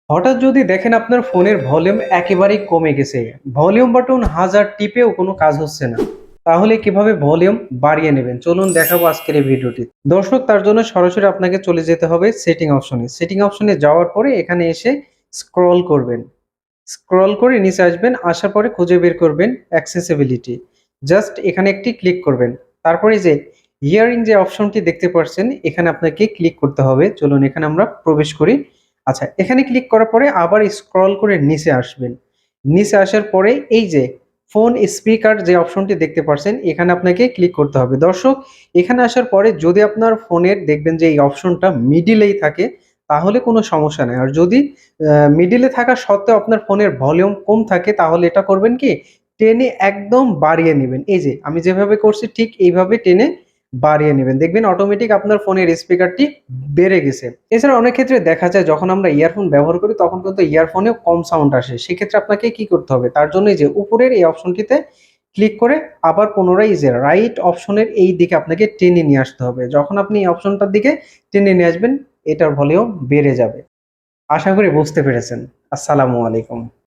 হঠাৎ যদি দেখেন আপনার ফোনের ভলিউম একেবারেই কমে গেছে, ভলিউম বাটন হাজার টিপেও কোনো কাজ হচ্ছে না, তাহলে কিভাবে ভলিউম বাড়িয়ে নেবেন চলুন দেখাবো আজকের এই ভিডিওটি। দর্শক, তার জন্য সরাসরি আপনাকে চলে যেতে হবে সেটিং অপশনে যাওয়ার পরে এখানে এসে স্ক্রল করবেন। স্ক্রল করে নিচে আসবেন, আসার পরে খুঁজে বের করবেন অ্যাক্সেসিবিলিটি। জাস্ট এখানে একটি ক্লিক করবেন। তারপরে যে হিয়ারিং যে অপশনটি দেখতে পাচ্ছেন এখানে আপনাকে ক্লিক করতে হবে। চলুন এখানে আমরা প্রবেশ করি। আচ্ছা, এখানে ক্লিক করার পরে আবার স্ক্রল করে নিচে আসবেন। নিচে আসার পরে এই যে ফোন স্পিকার যে অপশনটি দেখতে পাচ্ছেন এখানে আপনাকে ক্লিক করতে হবে। দর্শক, এখানে আসার পরে যদি আপনার ফোনের দেখবেন যে এই অপশনটা মিডিলেই থাকে তাহলে কোনো সমস্যা নেই। আর যদি মিডিলে থাকা সত্ত্বেও আপনার ফোনের ভলিউম কম থাকে তাহলে এটা করবেন কি, টেনে একদম বাড়িয়ে নেবেন। এই যে আমি যেভাবে করছি ঠিক এইভাবে টেনে বাড়িয়ে নেবেন, দেখবেন অটোমেটিক আপনার ফোনের স্পিকারটি বেড়ে গেছে। এছাড়া অনেক ক্ষেত্রে দেখা যায় যখন আমরা ইয়ারফোন ব্যবহার করি তখন কিন্তু ইয়ারফোনেও কম সাউন্ড আসে, সেক্ষেত্রে আপনাকে কি করতে হবে, তার জন্য এই যে উপরের এই অপশনটিতে ক্লিক করে আবার পুনরায় এই যে রাইট অপশনের এই দিকে আপনাকে টেনে নিয়ে আসতে হবে। যখন আপনি এই অপশনটার দিকে টেনে নিয়ে আসবেন এটার ভলিউম বেড়ে যাবে। আশা করি বুঝতে পেরেছেন। আসসালামু আলাইকুম।